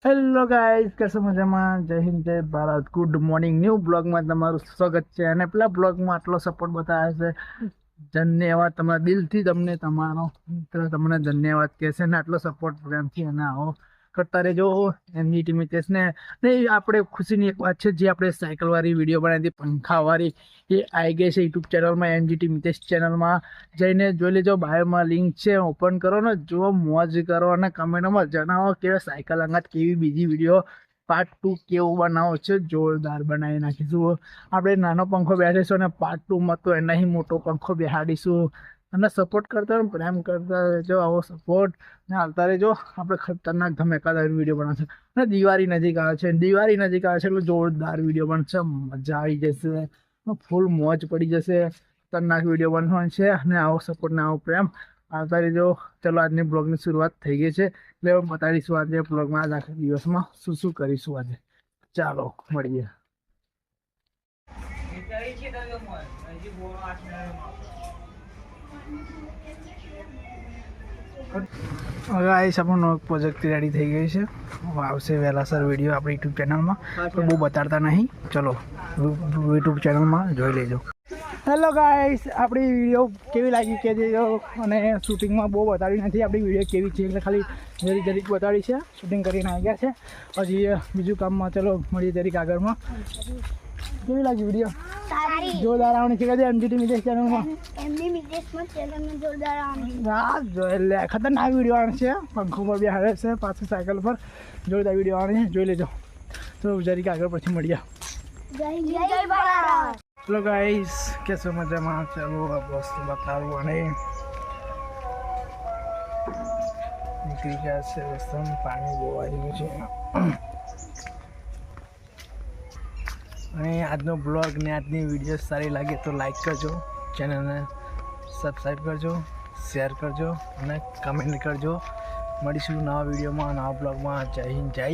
Hello guys, કેસો મજામાં? જય હિન્દ, જય ભારત, ગુડ મોર્નિંગ. ન્યૂ બ્લોગમાં તમારું સ્વાગત છે. અને પેલા બ્લોગમાં આટલો સપોર્ટ બતાવે છે, ધન્યવાદ. તમારા દિલથી તમને તમારો મિત્ર તમને ધન્યવાદ કહેશે ને આટલો સપોર્ટ પ્રેમથી અને આવો કરતા રહેજો. એમજીટી મિતેશને ને આપણે ખુશીની એક વાત છે, જે આપણે સાયકલવાળી વિડીયો બનાવી હતી પંખાવાળી, એ આવી ગઈ છે યુટ્યુબ ચેનલમાં, એમજીટી મિતેશ ચેનલમાં. જઈને જોઈ લેજો, બાયોમાં લિંક છે, ઓપન કરો ને જુઓ, મોજ કરો અને કમેન્ટમાં જણાવો કે સાયકલ અંગાત કેવી બીજી વિડીયો પાર્ટ 2 કેવું બનાવો છે. જોરદાર બનાવી નાખીશું. આપણે નાનો પંખો બેસીશું અને પાર્ટ 2માં તો એનાથી મોટો પંખો બેસાડીશું. અને સપોર્ટ કરતા રહો, પ્રેમ કરતા રહેજો, આવો સપોર્ટ ને હાલતા રહેજો. આપણે ખતરનાક ધમાકેદાર વિડીયો બનાવશે. અને દિવાળી નજીક આવે છે, એટલે જોરદાર વિડીયો બનશે, મજા આવી જશે, ફૂલ મોજ પડી જશે. ખતરનાક વિડીયો બનવાનો છે. અને આવો સપોર્ટ ને આવો પ્રેમ આવતા રહેજો. ચલો, આજની બ્લોગની શરૂઆત થઈ ગઈ છે, એટલે બતાવીશું આજે બ્લોગમાં આજ આખા દિવસમાં શું શું કરીશું આજે. ચાલો મળીએ. હવે આવીશ, આપણો પ્રોજેક્ટ રેડી થઈ ગઈ છે, આવશે વહેલાસર વિડીયો આપણી યુટ્યુબ ચેનલમાં, પણ બહુ બતાડતા નહીં. ચલો યુટ્યુબ ચેનલમાં જોઈ લેજો. હેલો ગાઈસ, આપણી વિડીયો કેવી લાગી કહેજો. અને શૂટિંગમાં બહુ બતાડી નથી આપણી વિડીયો કેવી છે, એટલે ખાલી જરીક બતાડી છે. શૂટિંગ કરીને આવ્યા છે, હજી બીજું કામમાં. ચલો મળીએ જરીક આગળમાં. કેવી લાગી વિડીયો? જોરદાર આવવાની છે કે એમજીટી મિતેશ ચેનલમાં. હા, જોઈ લે, ખતરનાક વિડીયો આવે છે. પંખો પર બેહાડે છે, પાછું સાયકલ પર. જોરદાર વિડીયો આવે છે, જોઈ લેજો. તો જરીક આગળ પછી મળીએ. ચલો ગાઈસ, કેસો મજામાં? ચાલો આ વસ્તુ બતાવું. અને નીકળી ગયા છે રસ્તા, પાણી બહુ આવ્યું છે. અને આજનો બ્લોગ ને આજની વિડીયો સારી લાગે તો લાઈક કરજો, ચેનલને સબસ્ક્રાઈબ કરજો, શેર કરજો અને કમેન્ટ કરજો. મળીશું નવા વિડીયોમાં, નવા બ્લોગમાં. જય હિન્દ, જય